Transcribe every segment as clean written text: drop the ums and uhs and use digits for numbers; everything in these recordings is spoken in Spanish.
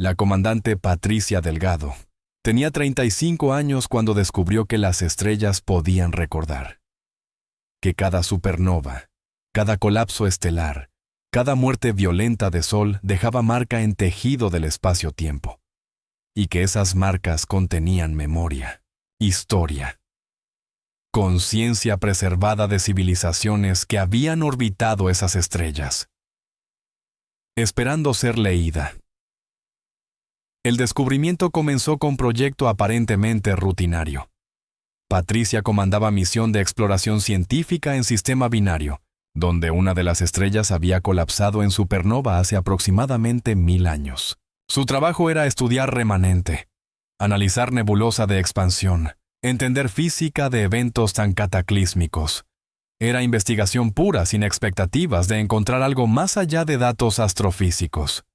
La comandante Patricia Delgado tenía 35 años cuando descubrió que las estrellas podían recordar. Que cada supernova, cada colapso estelar, cada muerte violenta de sol dejaba marca en tejido del espacio-tiempo. Y que esas marcas contenían memoria, historia, conciencia preservada de civilizaciones que habían orbitado esas estrellas, esperando ser leída. El descubrimiento comenzó con un proyecto aparentemente rutinario. Patricia comandaba misión de exploración científica en sistema binario, donde una de las estrellas había colapsado en supernova hace aproximadamente 1000 años. Su trabajo era estudiar remanente, analizar nebulosa de expansión, entender física de eventos tan cataclísmicos. Era investigación pura, sin expectativas de encontrar algo más allá de datos astrofísicos.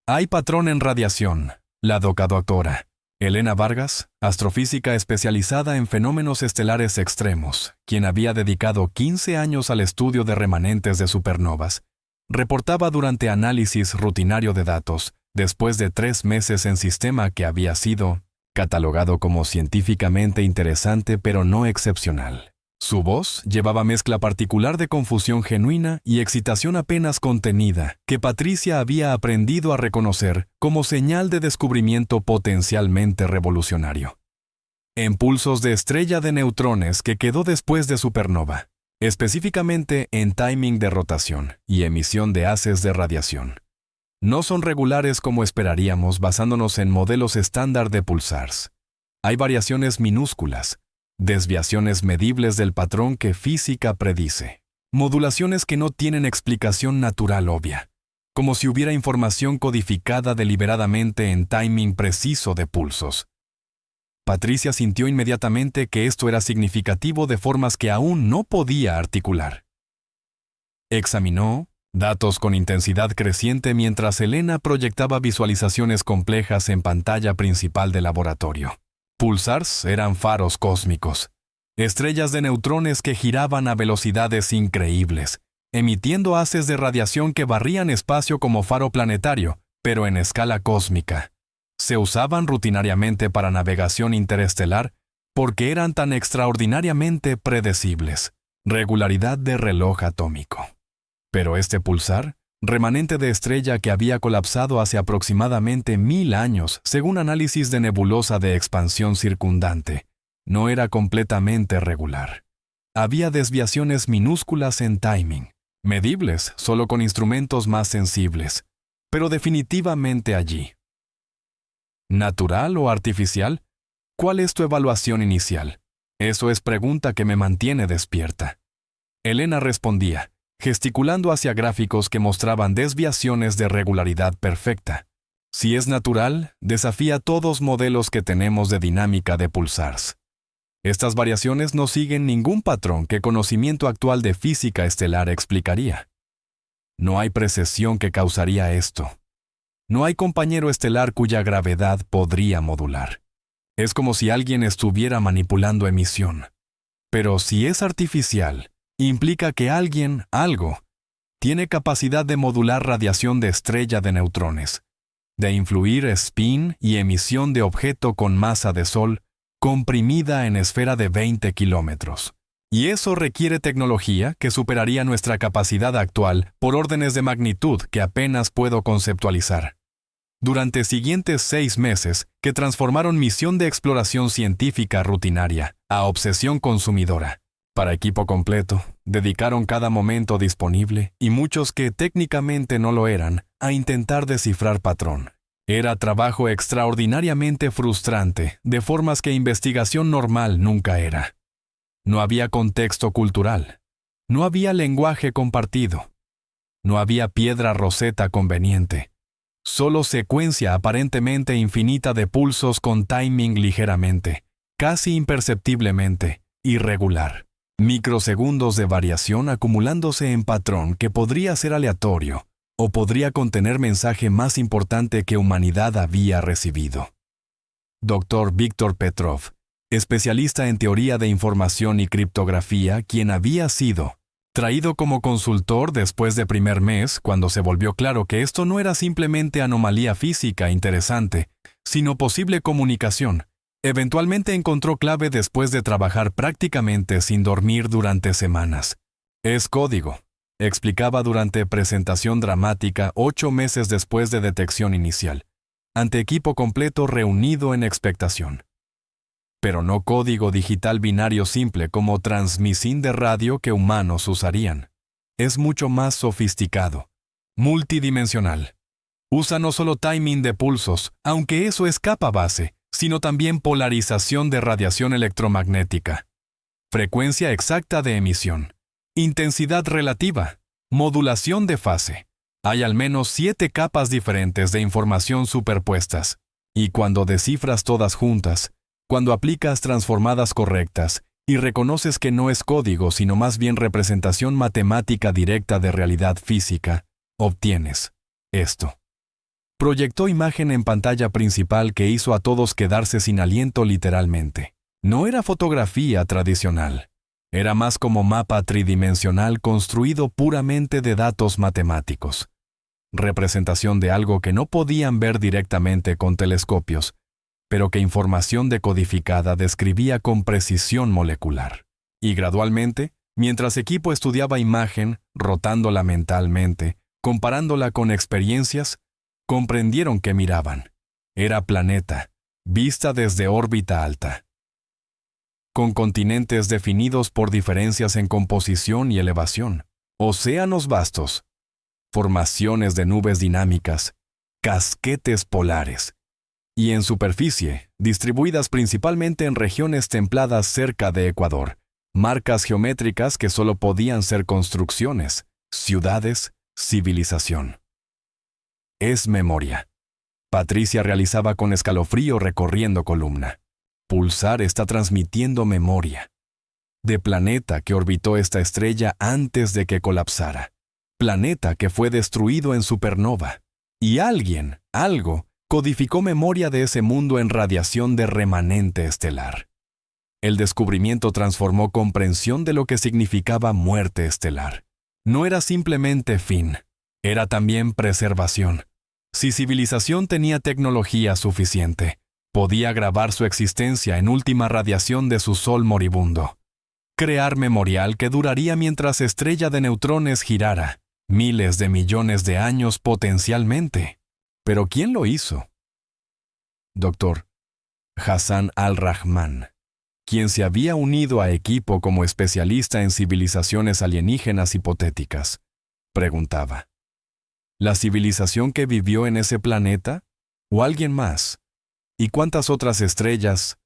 Hay patrón en radiación, la doctora Elena Vargas, astrofísica especializada en fenómenos estelares extremos, quien había dedicado 15 años al estudio de remanentes de supernovas, reportaba durante análisis rutinario de datos, después de 3 meses en sistema que había sido catalogado como científicamente interesante pero no excepcional. Su voz llevaba mezcla particular de confusión genuina y excitación apenas contenida, que Patricia había aprendido a reconocer como señal de descubrimiento potencialmente revolucionario. Impulsos de estrella de neutrones que quedó después de supernova, específicamente en timing de rotación y emisión de haces de radiación. No son regulares como esperaríamos basándonos en modelos estándar de pulsars. Hay variaciones minúsculas, desviaciones medibles del patrón que física predice, modulaciones que no tienen explicación natural obvia, como si hubiera información codificada deliberadamente en timing preciso de pulsos. Patricia sintió inmediatamente que esto era significativo de formas que aún no podía articular. Examinó datos con intensidad creciente mientras Elena proyectaba visualizaciones complejas en pantalla principal del laboratorio. Pulsars eran faros cósmicos, estrellas de neutrones que giraban a velocidades increíbles, emitiendo haces de radiación que barrían espacio como faro planetario, pero en escala cósmica. Se usaban rutinariamente para navegación interestelar porque eran tan extraordinariamente predecibles. Regularidad de reloj atómico. Pero este pulsar, remanente de estrella que había colapsado hace aproximadamente 1000 años, según análisis de nebulosa de expansión circundante, no era completamente regular. Había desviaciones minúsculas en timing, medibles solo con instrumentos más sensibles, pero definitivamente allí. ¿Natural o artificial? ¿Cuál es tu evaluación inicial? Eso es pregunta que me mantiene despierta. Elena respondía, gesticulando hacia gráficos que mostraban desviaciones de regularidad perfecta. Si es natural, desafía todos modelos que tenemos de dinámica de pulsars. Estas variaciones no siguen ningún patrón que conocimiento actual de física estelar explicaría. No hay precesión que causaría esto. No hay compañero estelar cuya gravedad podría modular. Es como si alguien estuviera manipulando emisión. Pero si es artificial, implica que alguien, algo, tiene capacidad de modular radiación de estrella de neutrones, de influir spin y emisión de objeto con masa de sol comprimida en esfera de 20 kilómetros. Y eso requiere tecnología que superaría nuestra capacidad actual por órdenes de magnitud que apenas puedo conceptualizar. Durante siguientes 6 meses, que transformaron misión de exploración científica rutinaria a obsesión consumidora. Para equipo completo, dedicaron cada momento disponible, y muchos que técnicamente no lo eran, a intentar descifrar patrón. Era trabajo extraordinariamente frustrante, de formas que investigación normal nunca era. No había contexto cultural. No había lenguaje compartido. No había piedra roseta conveniente. Solo secuencia aparentemente infinita de pulsos con timing ligeramente, casi imperceptiblemente, irregular. Microsegundos de variación acumulándose en patrón que podría ser aleatorio o podría contener mensaje más importante que humanidad había recibido. Dr. Víctor Petrov, especialista en teoría de información y criptografía, quien había sido Traído como consultor después de primer mes, cuando se volvió claro que esto no era simplemente anomalía física interesante, sino posible comunicación, eventualmente encontró clave después de trabajar prácticamente sin dormir durante semanas. Es código, explicaba durante presentación dramática 8 meses después de detección inicial, ante equipo completo reunido en expectación. Pero no código digital binario simple como transmisín de radio que humanos usarían. Es mucho más sofisticado, multidimensional. Usa no solo timing de pulsos, aunque eso es capa base, sino también polarización de radiación electromagnética, frecuencia exacta de emisión, intensidad relativa, modulación de fase. Hay al menos 7 capas diferentes de información superpuestas, y cuando descifras todas juntas, cuando aplicas transformadas correctas y reconoces que no es código sino más bien representación matemática directa de realidad física, obtienes esto. Proyectó imagen en pantalla principal que hizo a todos quedarse sin aliento literalmente. No era fotografía tradicional. Era más como mapa tridimensional construido puramente de datos matemáticos. Representación de algo que no podían ver directamente con telescopios, pero que información decodificada describía con precisión molecular. Y gradualmente, mientras equipo estudiaba imagen, rotándola mentalmente, comparándola con experiencias, comprendieron que miraban. Era planeta, vista desde órbita alta. Con continentes definidos por diferencias en composición y elevación, océanos vastos, formaciones de nubes dinámicas, casquetes polares, y en superficie, distribuidas principalmente en regiones templadas cerca de Ecuador, marcas geométricas que solo podían ser construcciones, ciudades, civilización. Es memoria. Patricia realizaba con escalofrío recorriendo columna. Pulsar está transmitiendo memoria. De planeta que orbitó esta estrella antes de que colapsara. Planeta que fue destruido en supernova. Y alguien, algo, codificó memoria de ese mundo en radiación de remanente estelar. El descubrimiento transformó comprensión de lo que significaba muerte estelar. No era simplemente fin, era también preservación. Si civilización tenía tecnología suficiente, podía grabar su existencia en última radiación de su sol moribundo. Crear memorial que duraría mientras estrella de neutrones girara, miles de millones de años potencialmente. ¿Pero quién lo hizo? Dr. Hassan Al-Rahman, quien se había unido a equipo como especialista en civilizaciones alienígenas hipotéticas, preguntaba. ¿La civilización que vivió en ese planeta? ¿O alguien más? ¿Y cuántas otras estrellas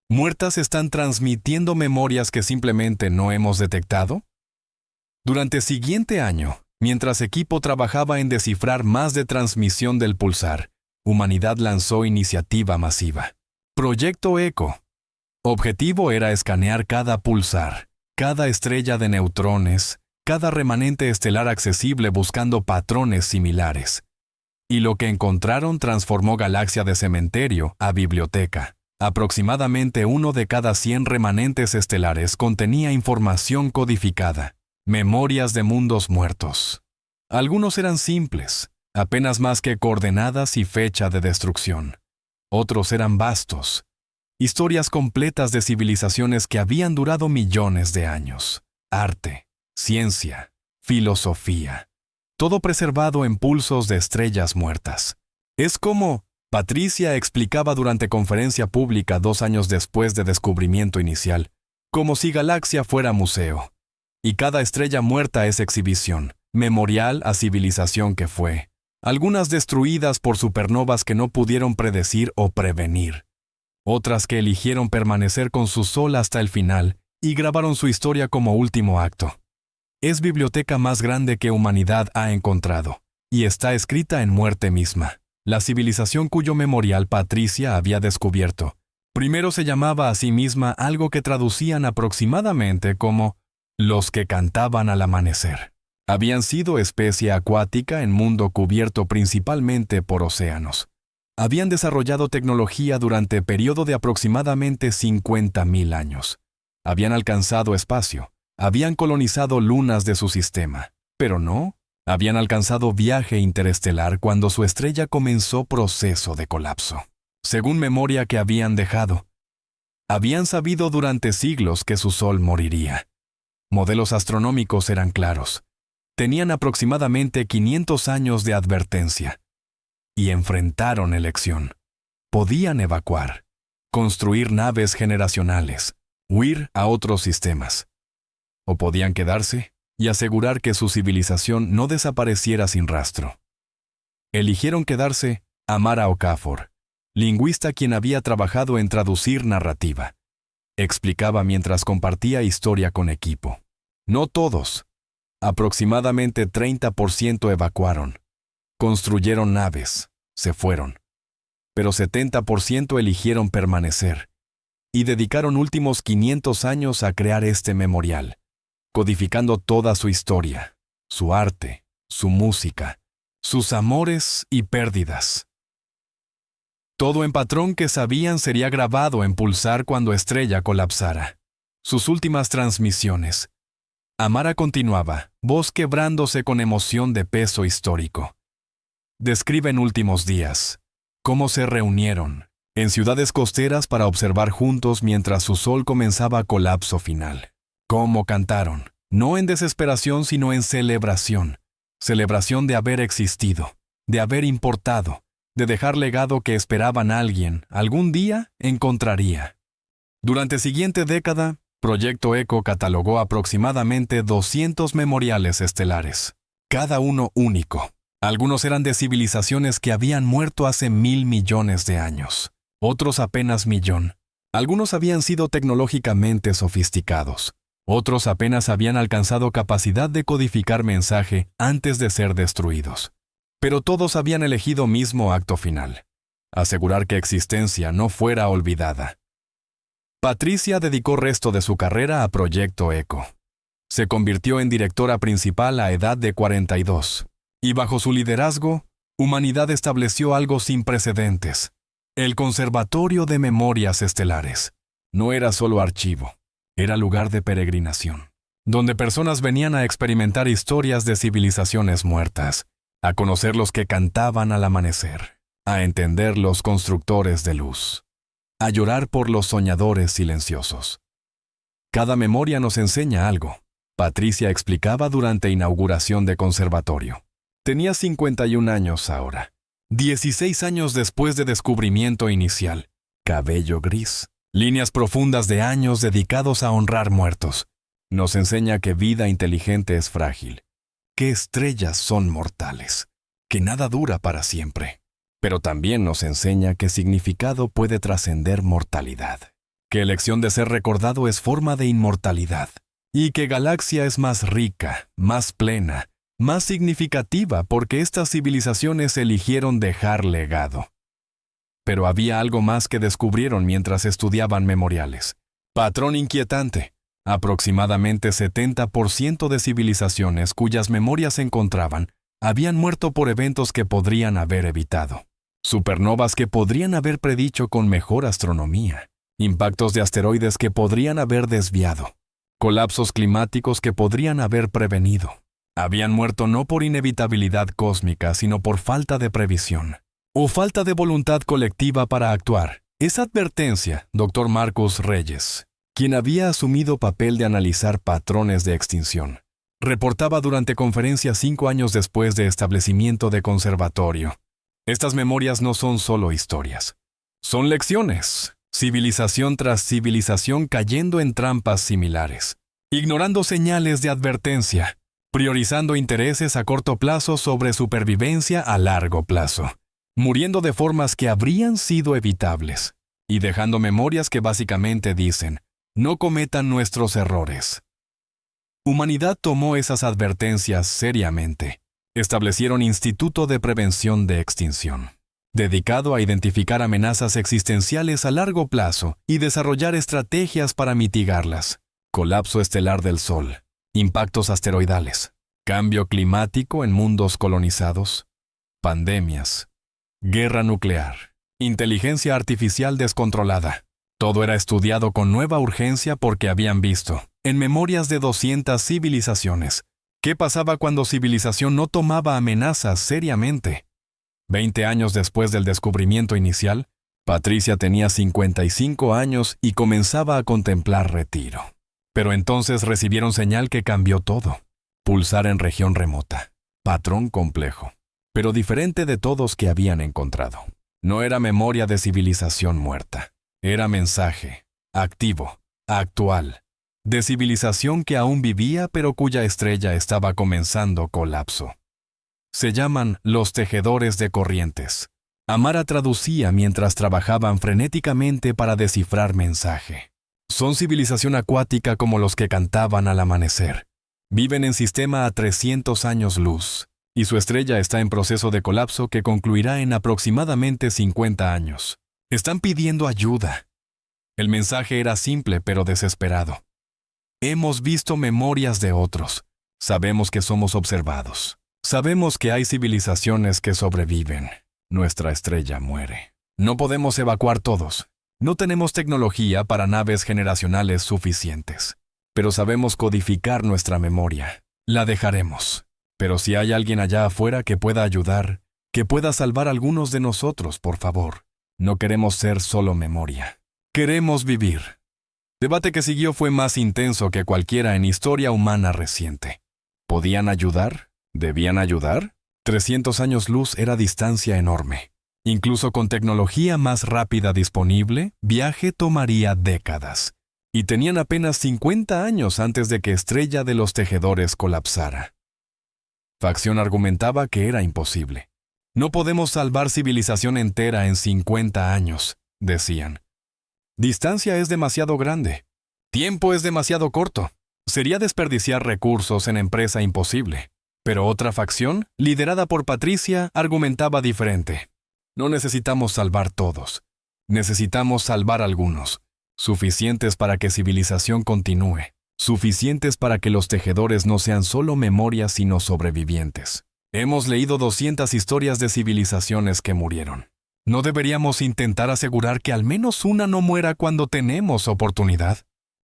muertas están transmitiendo memorias que simplemente no hemos detectado? Durante el siguiente año, mientras equipo trabajaba en descifrar más de transmisión del pulsar, Humanidad lanzó iniciativa masiva. Proyecto ECO. Objetivo era escanear cada pulsar, cada estrella de neutrones, cada remanente estelar accesible buscando patrones similares. Y lo que encontraron transformó galaxia de cementerio a biblioteca. Aproximadamente 1 de cada 100 remanentes estelares contenía información codificada, memorias de mundos muertos. Algunos eran simples, apenas más que coordenadas y fecha de destrucción. Otros eran vastos, historias completas de civilizaciones que habían durado millones de años. Arte, ciencia, filosofía, todo preservado en pulsos de estrellas muertas. Es como Patricia explicaba durante conferencia pública 2 años después de descubrimiento inicial, como si galaxia fuera museo. Y cada estrella muerta es exhibición, memorial a civilización que fue. Algunas destruidas por supernovas que no pudieron predecir o prevenir. Otras que eligieron permanecer con su sol hasta el final y grabaron su historia como último acto. Es biblioteca más grande que humanidad ha encontrado, y está escrita en muerte misma. La civilización cuyo memorial Patricia había descubierto. Primero se llamaba a sí misma algo que traducían aproximadamente como los que cantaban al amanecer. Habían sido especie acuática en mundo cubierto principalmente por océanos. Habían desarrollado tecnología durante periodo de aproximadamente 50.000 años. Habían alcanzado espacio, habían colonizado lunas de su sistema, pero no, habían alcanzado viaje interestelar cuando su estrella comenzó proceso de colapso. Según memoria que habían dejado, habían sabido durante siglos que su Sol moriría. Modelos astronómicos eran claros. Tenían aproximadamente 500 años de advertencia. Y enfrentaron elección. Podían evacuar, construir naves generacionales, huir a otros sistemas. O podían quedarse y asegurar que su civilización no desapareciera sin rastro. Eligieron quedarse Amara Okafor, lingüista quien había trabajado en traducir narrativa. Explicaba mientras compartía historia con equipo. No todos. Aproximadamente 30% evacuaron. Construyeron naves, se fueron. Pero 70% eligieron permanecer. Y dedicaron últimos 500 años a crear este memorial, codificando toda su historia, su arte, su música, sus amores y pérdidas. Todo en patrón que sabían sería grabado en pulsar cuando Estrella colapsara. Sus últimas transmisiones. Amara continuaba, voz quebrándose con emoción de peso histórico. Describen últimos días, cómo se reunieron en ciudades costeras para observar juntos mientras su Sol comenzaba colapso final. Cómo cantaron, no en desesperación sino en celebración. Celebración de haber existido, de haber importado, de dejar legado que esperaban alguien, algún día encontraría. Durante la siguiente década, Proyecto Eco catalogó aproximadamente 200 memoriales estelares, cada uno único. Algunos eran de civilizaciones que habían muerto hace 1.000 millones de años, otros apenas 1.000.000. Algunos habían sido tecnológicamente sofisticados, otros apenas habían alcanzado capacidad de codificar mensaje antes de ser destruidos. Pero todos habían elegido mismo acto final: asegurar que existencia no fuera olvidada. Patricia dedicó resto de su carrera a Proyecto Eco. Se convirtió en directora principal a edad de 42, y bajo su liderazgo, Humanidad estableció algo sin precedentes: el Conservatorio de Memorias Estelares. No era solo archivo, era lugar de peregrinación, donde personas venían a experimentar historias de civilizaciones muertas, a conocer los que cantaban al amanecer, a entender los constructores de luz, a llorar por los soñadores silenciosos. Cada memoria nos enseña algo, Patricia explicaba durante inauguración de conservatorio. Tenía 51 años ahora, 16 años después de descubrimiento inicial, cabello gris, líneas profundas de años dedicados a honrar muertos. Nos enseña que vida inteligente es frágil, que estrellas son mortales, que nada dura para siempre. Pero también nos enseña que significado puede trascender mortalidad, que elección de ser recordado es forma de inmortalidad, y que galaxia es más rica, más plena, más significativa porque estas civilizaciones eligieron dejar legado. Pero había algo más que descubrieron mientras estudiaban memoriales. Patrón inquietante. Aproximadamente 70% de civilizaciones cuyas memorias se encontraban habían muerto por eventos que podrían haber evitado. Supernovas que podrían haber predicho con mejor astronomía. Impactos de asteroides que podrían haber desviado. Colapsos climáticos que podrían haber prevenido. Habían muerto no por inevitabilidad cósmica, sino por falta de previsión. O falta de voluntad colectiva para actuar. Esa advertencia, Dr. Marcus Reyes, quien había asumido papel de analizar patrones de extinción, reportaba durante conferencia 5 años después de establecimiento de conservatorio. Estas memorias no son solo historias. Son lecciones. Civilización tras civilización cayendo en trampas similares. Ignorando señales de advertencia. Priorizando intereses a corto plazo sobre supervivencia a largo plazo. Muriendo de formas que habrían sido evitables. Y dejando memorias que básicamente dicen: no cometan nuestros errores. Humanidad tomó esas advertencias seriamente. Establecieron Instituto de Prevención de Extinción, dedicado a identificar amenazas existenciales a largo plazo y desarrollar estrategias para mitigarlas. Colapso estelar del Sol, impactos asteroidales, cambio climático en mundos colonizados, pandemias, guerra nuclear, inteligencia artificial descontrolada. Todo era estudiado con nueva urgencia porque habían visto: En Memorias de 200 civilizaciones. ¿Qué pasaba cuando civilización no tomaba amenazas seriamente? 20 años después del descubrimiento inicial, Patricia tenía 55 años y comenzaba a contemplar retiro. Pero entonces recibieron señal que cambió todo. Pulsar en región remota. Patrón complejo, pero diferente de todos que habían encontrado. No era memoria de civilización muerta. Era mensaje, activo, actual, de civilización que aún vivía pero cuya estrella estaba comenzando colapso. Se llaman los tejedores de corrientes. Amara traducía mientras trabajaban frenéticamente para descifrar mensaje. Son civilización acuática como los que cantaban al amanecer. Viven en sistema a 300 años luz, y su estrella está en proceso de colapso que concluirá en aproximadamente 50 años. Están pidiendo ayuda. El mensaje era simple pero desesperado. Hemos visto memorias de otros. Sabemos que somos observados. Sabemos que hay civilizaciones que sobreviven. Nuestra estrella muere. No podemos evacuar todos. No tenemos tecnología para naves generacionales suficientes. Pero sabemos codificar nuestra memoria. La dejaremos. Pero si hay alguien allá afuera que pueda ayudar, que pueda salvar a algunos de nosotros, por favor. No queremos ser solo memoria. Queremos vivir. Debate que siguió fue más intenso que cualquiera en historia humana reciente. ¿Podían ayudar? ¿Debían ayudar? 300 años luz era distancia enorme. Incluso con tecnología más rápida disponible, viaje tomaría décadas. Y tenían apenas 50 años antes de que Estrella de los Tejedores colapsara. Facción argumentaba que era imposible. No podemos salvar civilización entera en 50 años, decían. Distancia es demasiado grande. Tiempo es demasiado corto. Sería desperdiciar recursos en empresa imposible. Pero otra facción, liderada por Patricia, argumentaba diferente. No necesitamos salvar todos. Necesitamos salvar algunos. Suficientes para que civilización continúe. Suficientes para que los tejedores no sean solo memorias sino sobrevivientes. Hemos leído 200 historias de civilizaciones que murieron. ¿No deberíamos intentar asegurar que al menos una no muera cuando tenemos oportunidad?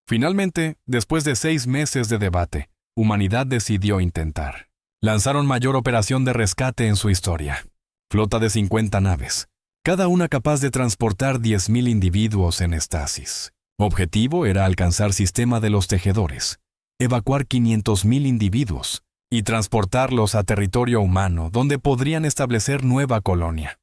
Finalmente, después de 6 meses de debate, Humanidad decidió intentar. Lanzaron mayor operación de rescate en su historia. Flota de 50 naves, cada una capaz de transportar 10.000 individuos en estasis. Objetivo era alcanzar sistema de los tejedores, evacuar 500.000 individuos y transportarlos a territorio humano donde podrían establecer nueva colonia.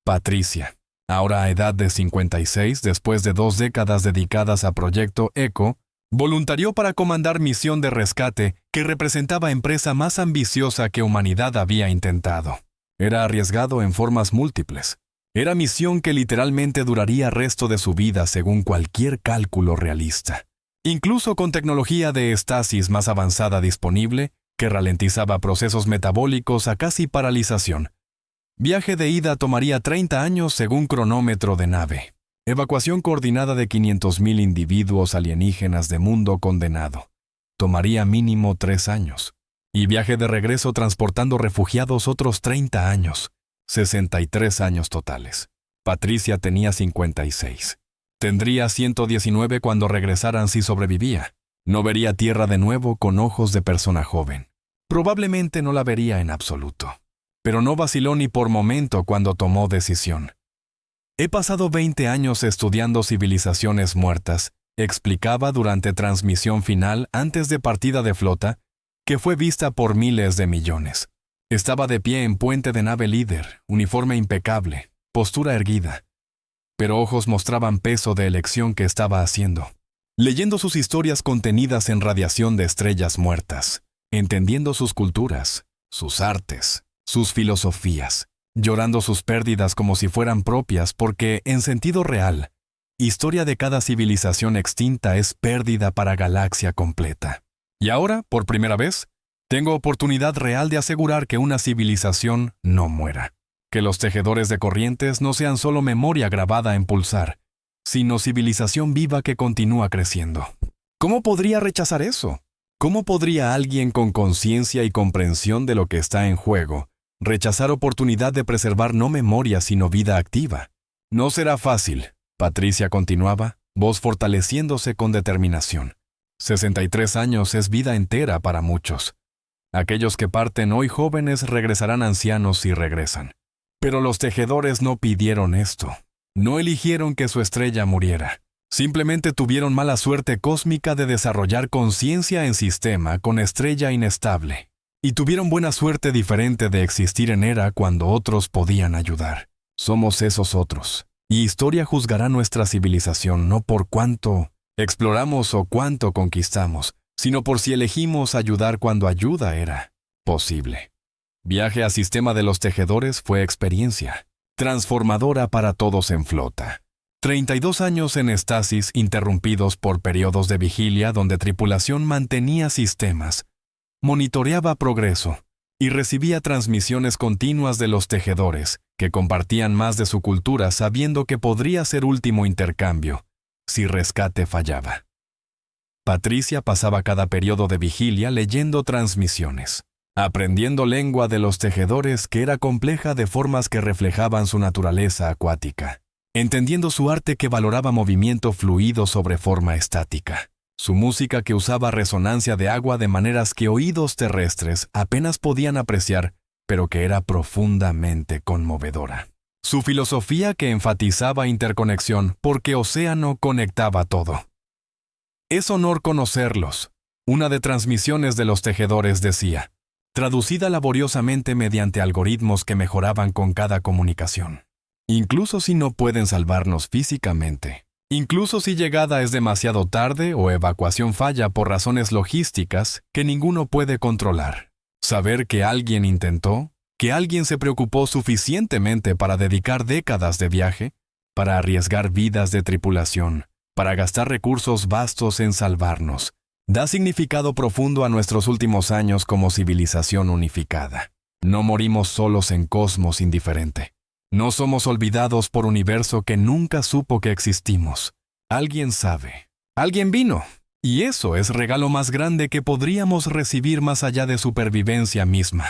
Patricia, ahora a edad de 56, después de 2 décadas dedicadas a Proyecto Eco, voluntarió para comandar misión de rescate que representaba empresa más ambiciosa que Humanidad había intentado. Era arriesgado en formas múltiples. Era misión que literalmente duraría resto de su vida según cualquier cálculo realista. Incluso con tecnología de estasis más avanzada disponible, que ralentizaba procesos metabólicos a casi paralización. Viaje de ida tomaría 30 años según cronómetro de nave. Evacuación coordinada de 500.000 individuos alienígenas de mundo condenado. Tomaría mínimo 3 años. Y viaje de regreso transportando refugiados otros 30 años. 63 años totales. Patricia tenía 56. Tendría 119 cuando regresaran si sobrevivía. No vería tierra de nuevo con ojos de persona joven. Probablemente no la vería en absoluto. Pero no vaciló ni por momento cuando tomó decisión. He pasado 20 años estudiando civilizaciones muertas, explicaba durante transmisión final antes de partida de flota, que fue vista por miles de millones. Estaba de pie en puente de nave líder, uniforme impecable, postura erguida. Pero ojos mostraban peso de elección que estaba haciendo. Leyendo sus historias contenidas en radiación de estrellas muertas, entendiendo sus culturas, sus artes, sus filosofías, llorando sus pérdidas como si fueran propias porque, en sentido real, historia de cada civilización extinta es pérdida para galaxia completa. Y ahora, por primera vez, tengo oportunidad real de asegurar que una civilización no muera. Que los tejedores de corrientes no sean solo memoria grabada en pulsar, sino civilización viva que continúa creciendo. ¿Cómo podría rechazar eso? ¿Cómo podría alguien con conciencia y comprensión de lo que está en juego rechazar oportunidad de preservar no memoria sino vida activa? No será fácil, Patricia continuaba, voz fortaleciéndose con determinación. 63 años es vida entera para muchos. Aquellos que parten hoy jóvenes regresarán ancianos si regresan. Pero los tejedores no pidieron esto. No eligieron que su estrella muriera. Simplemente tuvieron mala suerte cósmica de desarrollar conciencia en sistema con estrella inestable. Y tuvieron buena suerte diferente de existir en era cuando otros podían ayudar. Somos esos otros. Y historia juzgará nuestra civilización no por cuánto exploramos o cuánto conquistamos, sino por si elegimos ayudar cuando ayuda era posible. Viaje a sistema de los tejedores fue experiencia transformadora para todos en flota. 32 años en estasis interrumpidos por periodos de vigilia donde tripulación mantenía sistemas, monitoreaba progreso y recibía transmisiones continuas de los tejedores que compartían más de su cultura sabiendo que podría ser último intercambio si rescate fallaba. Patricia pasaba cada periodo de vigilia leyendo transmisiones, aprendiendo lengua de los tejedores que era compleja de formas que reflejaban su naturaleza acuática, entendiendo su arte que valoraba movimiento fluido sobre forma estática, su música que usaba resonancia de agua de maneras que oídos terrestres apenas podían apreciar, pero que era profundamente conmovedora. Su filosofía que enfatizaba interconexión porque océano conectaba todo. Es honor conocerlos. Una de transmisiones de los tejedores decía, traducida laboriosamente mediante algoritmos que mejoraban con cada comunicación. Incluso si no pueden salvarnos físicamente. Incluso si llegada es demasiado tarde o evacuación falla por razones logísticas que ninguno puede controlar. Saber que alguien intentó, que alguien se preocupó suficientemente para dedicar décadas de viaje, para arriesgar vidas de tripulación, para gastar recursos vastos en salvarnos, da significado profundo a nuestros últimos años como civilización unificada. No morimos solos en cosmos indiferente. No somos olvidados por universo que nunca supo que existimos. Alguien sabe. Alguien vino. Y eso es regalo más grande que podríamos recibir más allá de supervivencia misma.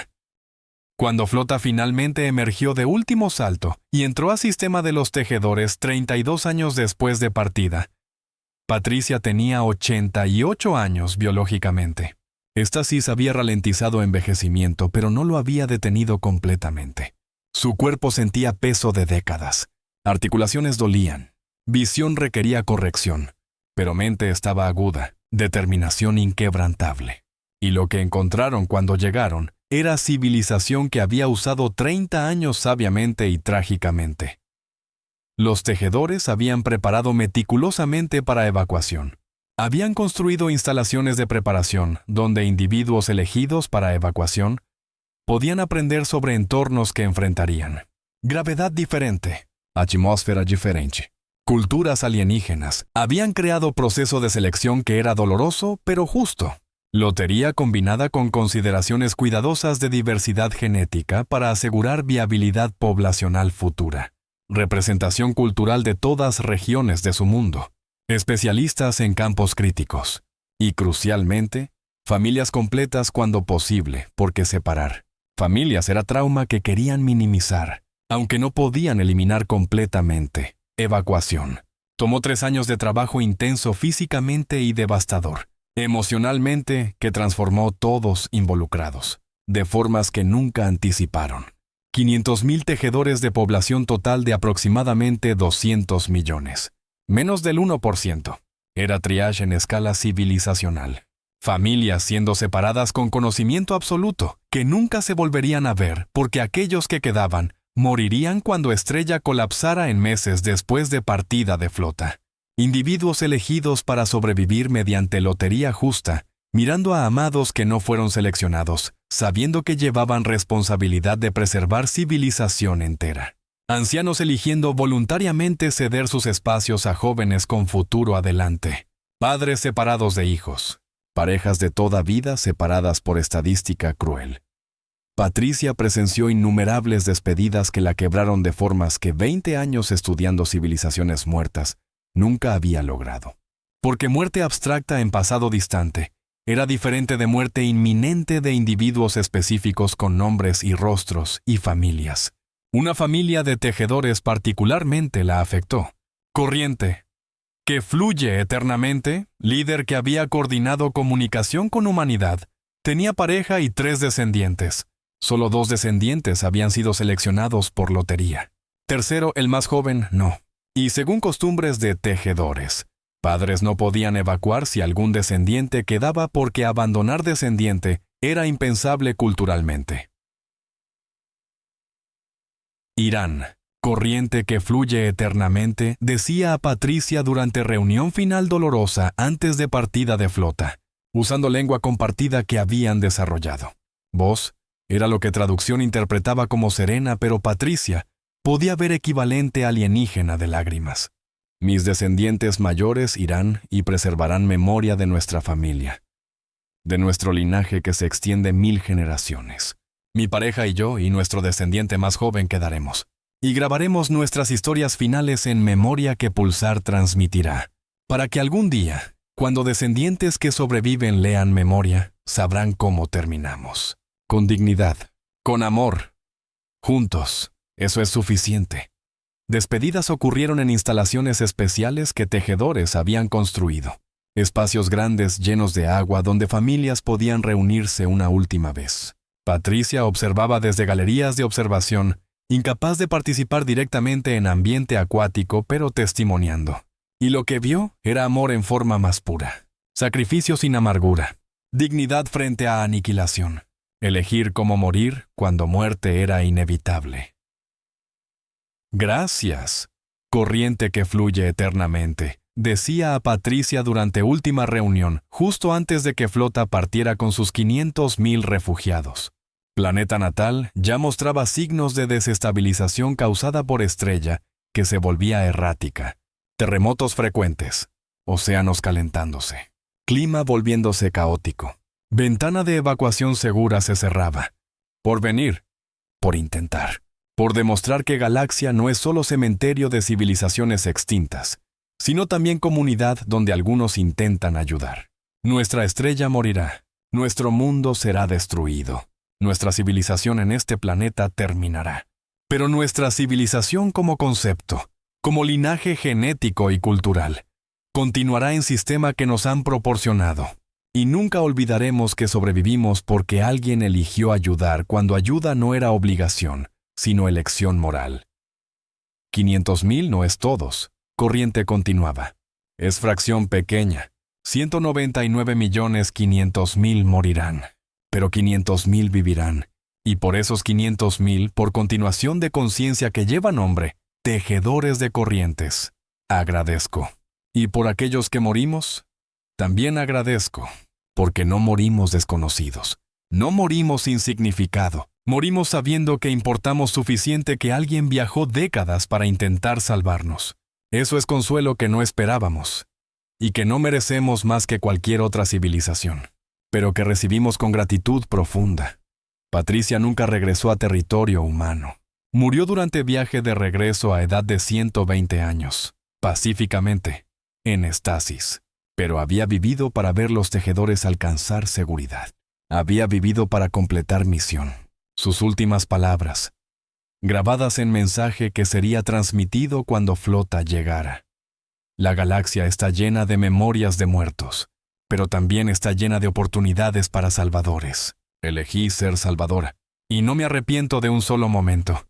Cuando Flota finalmente emergió de último salto y entró a sistema de los tejedores 32 años después de partida, Patricia tenía 88 años biológicamente. Esta sí había ralentizado envejecimiento, pero no lo había detenido completamente. Su cuerpo sentía peso de décadas. Articulaciones dolían. Visión requería corrección. Pero mente estaba aguda, determinación inquebrantable. Y lo que encontraron cuando llegaron era civilización que había usado 30 años sabiamente y trágicamente. Los tejedores habían preparado meticulosamente para evacuación. Habían construido instalaciones de preparación donde individuos elegidos para evacuación podían aprender sobre entornos que enfrentarían. Gravedad diferente, atmósfera diferente, culturas alienígenas. Habían creado proceso de selección que era doloroso pero justo. Lotería combinada con consideraciones cuidadosas de diversidad genética para asegurar viabilidad poblacional futura. Representación cultural de todas regiones de su mundo. Especialistas en campos críticos. Y crucialmente, familias completas cuando posible, porque separar familias era trauma que querían minimizar, aunque no podían eliminar completamente. Evacuación. Tomó 3 años de trabajo intenso físicamente y devastador. Emocionalmente, que transformó todos involucrados, de formas que nunca anticiparon. 500,000 tejedores de población total de aproximadamente 200 millones. Menos del 1%. Era triage en escala civilizacional. Familias siendo separadas con conocimiento absoluto, que nunca se volverían a ver porque aquellos que quedaban morirían cuando estrella colapsara en meses después de partida de flota. Individuos elegidos para sobrevivir mediante lotería justa, mirando a amados que no fueron seleccionados, sabiendo que llevaban responsabilidad de preservar civilización entera. Ancianos eligiendo voluntariamente ceder sus espacios a jóvenes con futuro adelante. Padres separados de hijos. Parejas de toda vida separadas por estadística cruel. Patricia presenció innumerables despedidas que la quebraron de formas que 20 años estudiando civilizaciones muertas nunca había logrado. Porque muerte abstracta en pasado distante era diferente de muerte inminente de individuos específicos con nombres y rostros y familias. Una familia de tejedores particularmente la afectó. Corriente. que fluye eternamente, líder que había coordinado comunicación con humanidad, tenía pareja y 3 descendientes. Solo 2 descendientes habían sido seleccionados por lotería. Tercero, el más joven, no. Y según costumbres de tejedores, padres no podían evacuar si algún descendiente quedaba porque abandonar descendiente era impensable culturalmente. Irán, corriente que fluye eternamente, decía a Patricia durante reunión final dolorosa antes de partida de flota, usando lengua compartida que habían desarrollado. Voz era lo que traducción interpretaba como serena, pero Patricia podía ver equivalente alienígena de lágrimas. Mis descendientes mayores irán y preservarán memoria de nuestra familia, de nuestro linaje que se extiende 1000 generaciones. Mi pareja y yo y nuestro descendiente más joven quedaremos, y grabaremos nuestras historias finales en memoria que Pulsar transmitirá, para que algún día, cuando descendientes que sobreviven lean memoria, sabrán cómo terminamos. Con dignidad, con amor, juntos. Eso es suficiente. Despedidas ocurrieron en instalaciones especiales que tejedores habían construido. Espacios grandes llenos de agua donde familias podían reunirse una última vez. Patricia observaba desde galerías de observación, incapaz de participar directamente en ambiente acuático, pero testimoniando. Y lo que vio era amor en forma más pura. Sacrificio sin amargura. Dignidad frente a aniquilación. Elegir cómo morir cuando muerte era inevitable. Gracias, corriente que fluye eternamente, decía a Patricia durante última reunión, justo antes de que Flota partiera con sus 500.000 refugiados. Planeta natal ya mostraba signos de desestabilización causada por estrella que se volvía errática. Terremotos frecuentes, océanos calentándose, clima volviéndose caótico. Ventana de evacuación segura se cerraba. Por venir, por intentar. Por demostrar que Galaxia no es solo cementerio de civilizaciones extintas, sino también comunidad donde algunos intentan ayudar. Nuestra estrella morirá, nuestro mundo será destruido, nuestra civilización en este planeta terminará. Pero nuestra civilización como concepto, como linaje genético y cultural, continuará en sistema que nos han proporcionado. Y nunca olvidaremos que sobrevivimos porque alguien eligió ayudar cuando ayuda no era obligación, sino elección moral. 500.000 no es todos, corriente continuaba. Es fracción pequeña. 199.500.000 morirán, pero 500.000 vivirán. Y por esos 500.000, por continuación de conciencia que lleva nombre, tejedores de corrientes, agradezco. Y por aquellos que morimos, también agradezco, porque no morimos desconocidos, no morimos sin significado. Morimos sabiendo que importamos suficiente que alguien viajó décadas para intentar salvarnos. Eso es consuelo que no esperábamos, y que no merecemos más que cualquier otra civilización, pero que recibimos con gratitud profunda. Patricia nunca regresó a territorio humano. Murió durante viaje de regreso a edad de 120 años, pacíficamente, en estasis, pero había vivido para ver los tejedores alcanzar seguridad. Había vivido para completar misión. Sus últimas palabras, grabadas en mensaje que sería transmitido cuando Flota llegara. La galaxia está llena de memorias de muertos, pero también está llena de oportunidades para salvadores. Elegí ser salvadora, y no me arrepiento de un solo momento.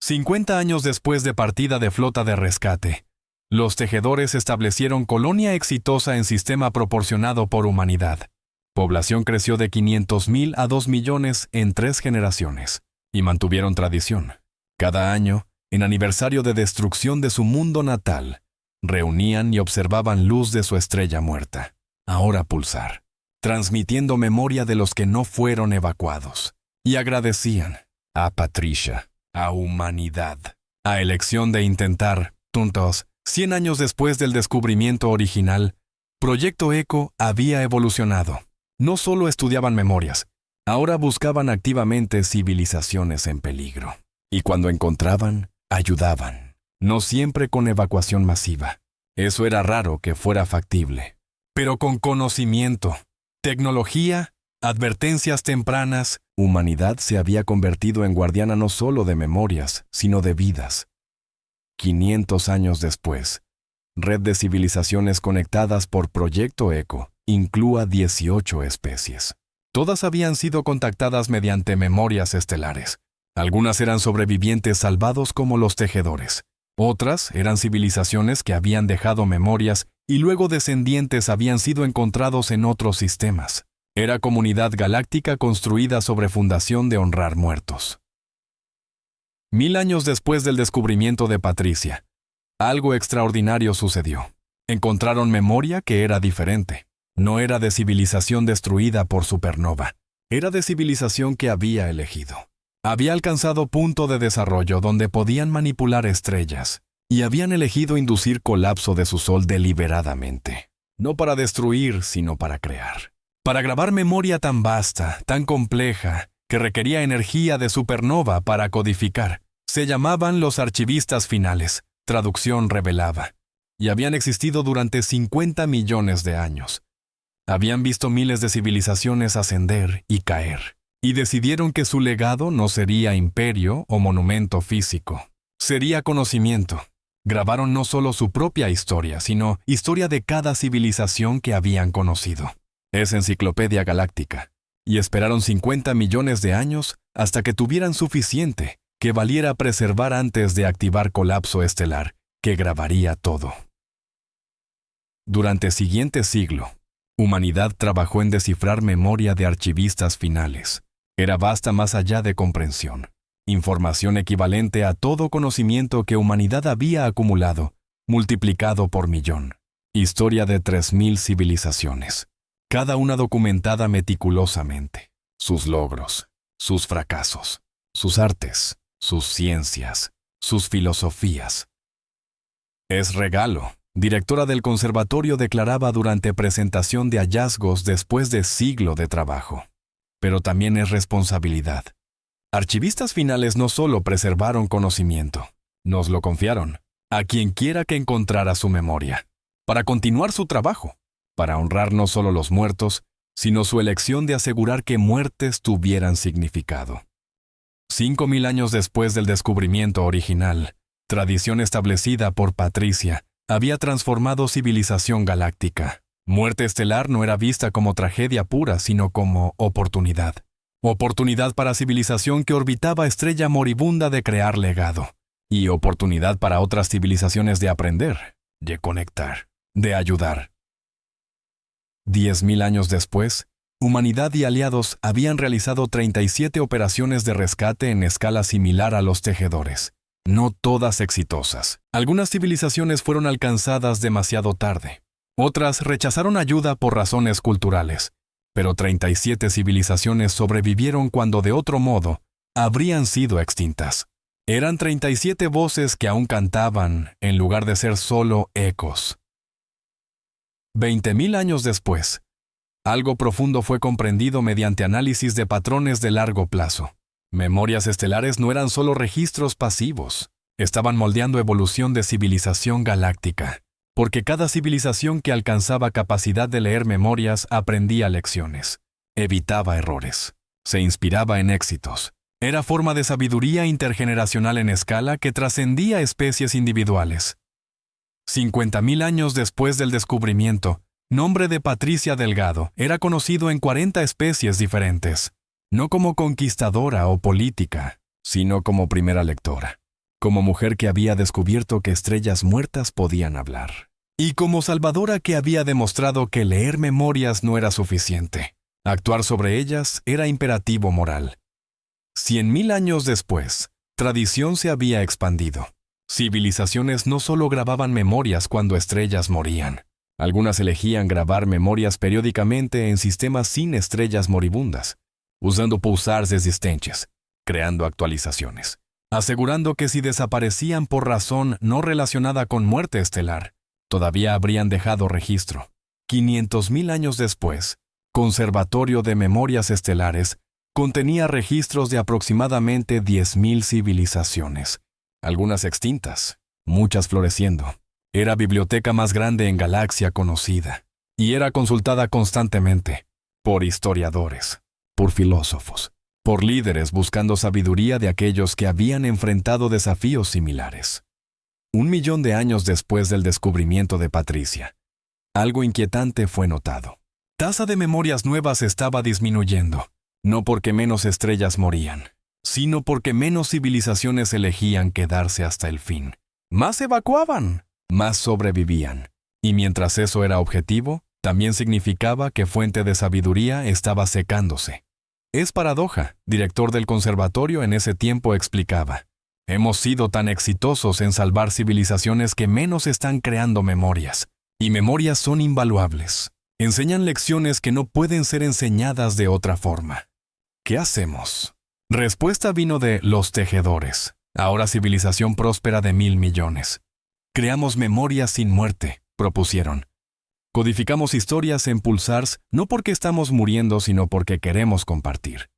50 años después de partida de Flota de rescate, los tejedores establecieron colonia exitosa en sistema proporcionado por humanidad. Población creció de 500.000 a 2 millones en 3 generaciones, y mantuvieron tradición. Cada año, en aniversario de destrucción de su mundo natal, reunían y observaban luz de su estrella muerta, ahora Pulsar, transmitiendo memoria de los que no fueron evacuados, y agradecían a Patricia, a humanidad, a elección de intentar, juntos, 100 años después del descubrimiento original, Proyecto Eco había evolucionado. No solo estudiaban memorias, ahora buscaban activamente civilizaciones en peligro. Y cuando encontraban, ayudaban. No siempre con evacuación masiva. Eso era raro que fuera factible. Pero con conocimiento, tecnología, advertencias tempranas, humanidad se había convertido en guardiana no solo de memorias, sino de vidas. 500 años después, red de civilizaciones conectadas por Proyecto Eco, incluía 18 especies. Todas habían sido contactadas mediante memorias estelares. Algunas eran sobrevivientes salvados como los tejedores. Otras eran civilizaciones que habían dejado memorias y luego descendientes habían sido encontrados en otros sistemas. Era comunidad galáctica construida sobre fundación de honrar muertos. 1000 años después del descubrimiento de Patricia, algo extraordinario sucedió. Encontraron memoria que era diferente. No era de civilización destruida por supernova. Era de civilización que había elegido. Había alcanzado punto de desarrollo donde podían manipular estrellas y habían elegido inducir colapso de su sol deliberadamente. No para destruir, sino para crear. Para grabar memoria tan vasta, tan compleja, que requería energía de supernova para codificar. Se llamaban los archivistas finales, traducción revelaba, y habían existido durante 50 millones de años. Habían visto miles de civilizaciones ascender y caer, y decidieron que su legado no sería imperio o monumento físico, sería conocimiento. Grabaron no solo su propia historia, sino historia de cada civilización que habían conocido. Es enciclopedia galáctica, y esperaron 50 millones de años hasta que tuvieran suficiente que valiera preservar antes de activar colapso estelar, que grabaría todo. Durante el siguiente siglo, humanidad trabajó en descifrar memoria de archivistas finales. Era vasta más allá de comprensión. Información equivalente a todo conocimiento que humanidad había acumulado, multiplicado por millón. Historia de 3000 civilizaciones. Cada una documentada meticulosamente. Sus logros, sus fracasos, sus artes, sus ciencias, sus filosofías. Es regalo, directora del conservatorio declaraba durante presentación de hallazgos después de siglo de trabajo. Pero también es responsabilidad. Archivistas finales no solo preservaron conocimiento, nos lo confiaron, a quien quiera que encontrara su memoria, para continuar su trabajo, para honrar no solo los muertos, sino su elección de asegurar que muertes tuvieran significado. 5000 años después del descubrimiento original, tradición establecida por Patricia, había transformado civilización galáctica. Muerte estelar no era vista como tragedia pura, sino como oportunidad. Oportunidad para civilización que orbitaba estrella moribunda de crear legado. Y oportunidad para otras civilizaciones de aprender, de conectar, de ayudar. 10.000 años después, humanidad y aliados habían realizado 37 operaciones de rescate en escala similar a los tejedores. No todas exitosas. Algunas civilizaciones fueron alcanzadas demasiado tarde. Otras rechazaron ayuda por razones culturales. Pero 37 civilizaciones sobrevivieron cuando de otro modo habrían sido extintas. Eran 37 voces que aún cantaban en lugar de ser solo ecos. 20.000 años después, algo profundo fue comprendido mediante análisis de patrones de largo plazo. Memorias estelares no eran solo registros pasivos, estaban moldeando evolución de civilización galáctica, porque cada civilización que alcanzaba capacidad de leer memorias aprendía lecciones, evitaba errores, se inspiraba en éxitos. Era forma de sabiduría intergeneracional en escala que trascendía especies individuales. 50.000 años después del descubrimiento, nombre de Patricia Delgado era conocido en 40 especies diferentes. No como conquistadora o política, sino como primera lectora, como mujer que había descubierto que estrellas muertas podían hablar, y como salvadora que había demostrado que leer memorias no era suficiente. Actuar sobre ellas era imperativo moral. 100.000 años después, tradición se había expandido. Civilizaciones no solo grababan memorias cuando estrellas morían. Algunas elegían grabar memorias periódicamente en sistemas sin estrellas moribundas, usando pulsars existentes, creando actualizaciones, asegurando que si desaparecían por razón no relacionada con muerte estelar, todavía habrían dejado registro. 500.000 años después, Conservatorio de Memorias Estelares contenía registros de aproximadamente 10.000 civilizaciones, algunas extintas, muchas floreciendo. Era biblioteca más grande en galaxia conocida, y era consultada constantemente por historiadores, por filósofos, por líderes buscando sabiduría de aquellos que habían enfrentado desafíos similares. 1.000.000 de años después del descubrimiento de Patricia, algo inquietante fue notado. Tasa de memorias nuevas estaba disminuyendo, no porque menos estrellas morían, sino porque menos civilizaciones elegían quedarse hasta el fin. Más evacuaban, más sobrevivían. Y mientras eso era objetivo, también significaba que fuente de sabiduría estaba secándose. Es paradoja, director del conservatorio en ese tiempo explicaba. Hemos sido tan exitosos en salvar civilizaciones que menos están creando memorias. Y memorias son invaluables. Enseñan lecciones que no pueden ser enseñadas de otra forma. ¿Qué hacemos? Respuesta vino de los tejedores, ahora civilización próspera de 1.000.000.000. Creamos memorias sin muerte, propusieron. Codificamos historias en pulsars no porque estamos muriendo, sino porque queremos compartir.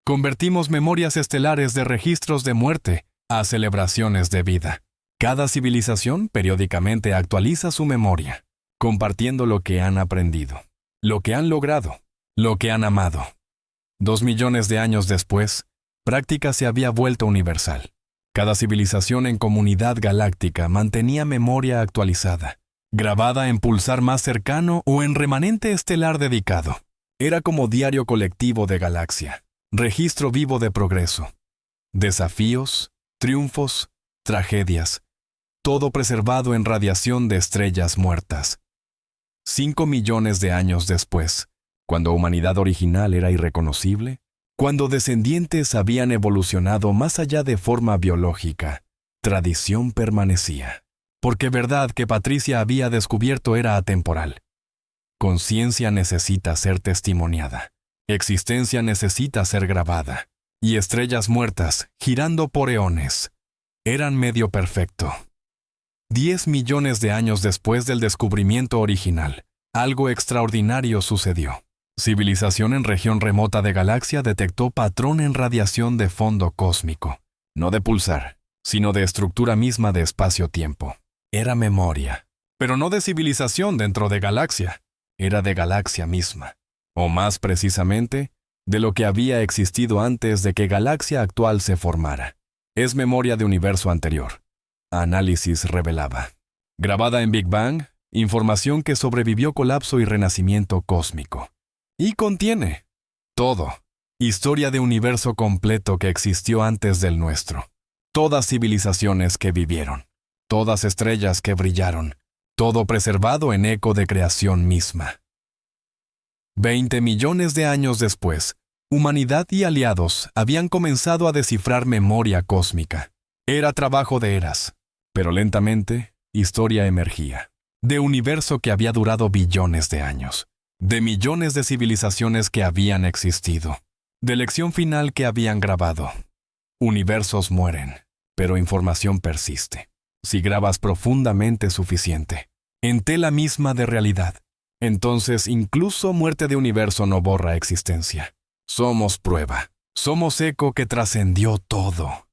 Convertimos memorias estelares de registros de muerte a celebraciones de vida. Cada civilización periódicamente actualiza su memoria, compartiendo lo que han aprendido, lo que han logrado, lo que han amado. 2.000.000 de años después, práctica se había vuelto universal. Cada civilización en comunidad galáctica mantenía memoria actualizada, grabada en pulsar más cercano o en remanente estelar dedicado. Era como diario colectivo de galaxia, registro vivo de progreso. Desafíos, triunfos, tragedias, todo preservado en radiación de estrellas muertas. 5.000.000 de años después, cuando humanidad original era irreconocible, cuando descendientes habían evolucionado más allá de forma biológica, tradición permanecía. Porque verdad que Patricia había descubierto era atemporal. Conciencia necesita ser testimoniada. Existencia necesita ser grabada. Y estrellas muertas, girando por eones, eran medio perfecto. 10.000.000 de años después del descubrimiento original, algo extraordinario sucedió. Civilización en región remota de galaxia detectó patrón en radiación de fondo cósmico, no de pulsar, sino de estructura misma de espacio-tiempo. Era memoria, pero no de civilización dentro de galaxia, era de galaxia misma, o más precisamente, de lo que había existido antes de que galaxia actual se formara. Es memoria de universo anterior. Análisis revelaba. Grabada en Big Bang, información que sobrevivió colapso y renacimiento cósmico. Y contiene todo. Historia de universo completo que existió antes del nuestro. Todas civilizaciones que vivieron. Todas estrellas que brillaron. Todo preservado en eco de creación misma. 20.000.000 de años después, humanidad y aliados habían comenzado a descifrar memoria cósmica. Era trabajo de eras, pero lentamente, historia emergía. De universo que había durado billones de años. De millones de civilizaciones que habían existido. De lección final que habían grabado. Universos mueren, pero información persiste. Si grabas profundamente suficiente, en tela misma de realidad, entonces incluso muerte de universo no borra existencia. Somos prueba. Somos eco que trascendió todo.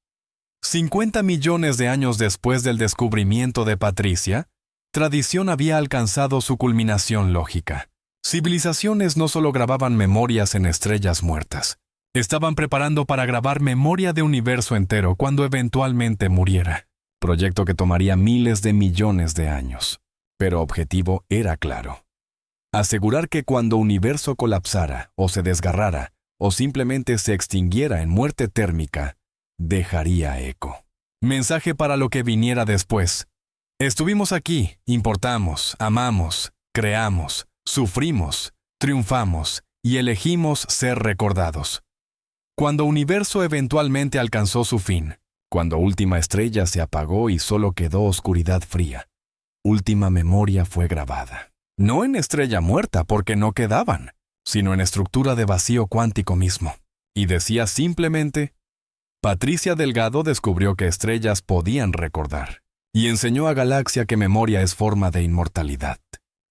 50.000.000 de años después del descubrimiento de Patricia, tradición había alcanzado su culminación lógica. Civilizaciones no solo grababan memorias en estrellas muertas, estaban preparando para grabar memoria de universo entero cuando eventualmente muriera. Proyecto que tomaría miles de millones de años. Pero objetivo era claro. Asegurar que cuando universo colapsara, o se desgarrara, o simplemente se extinguiera en muerte térmica, dejaría eco. Mensaje para lo que viniera después. Estuvimos aquí, importamos, amamos, creamos, sufrimos, triunfamos y elegimos ser recordados. Cuando universo eventualmente alcanzó su fin, cuando última estrella se apagó y solo quedó oscuridad fría, última memoria fue grabada. No en estrella muerta porque no quedaban, sino en estructura de vacío cuántico mismo. Y decía simplemente, Patricia Delgado descubrió que estrellas podían recordar, y enseñó a Galaxia que memoria es forma de inmortalidad.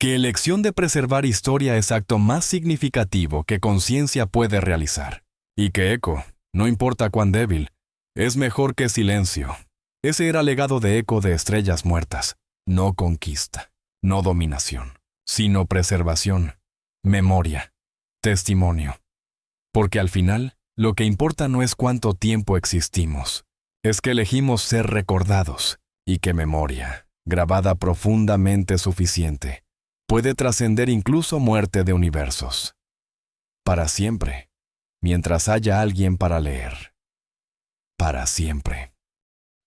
Que elección de preservar historia es acto más significativo que conciencia puede realizar. Y que eco, no importa cuán débil, es mejor que silencio. Ese era legado de eco de estrellas muertas. No conquista, no dominación, sino preservación, memoria, testimonio. Porque al final, lo que importa no es cuánto tiempo existimos, es que elegimos ser recordados, Y qué memoria, grabada profundamente suficiente, puede trascender incluso muerte de universos. Para siempre, mientras haya alguien para leer. Para siempre.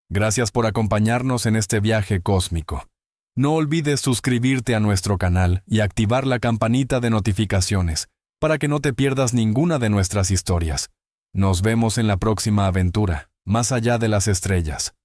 Gracias por acompañarnos en este viaje cósmico. No olvides suscribirte a nuestro canal y activar la campanita de notificaciones para que no te pierdas ninguna de nuestras historias. Nos vemos en la próxima aventura, más allá de las estrellas.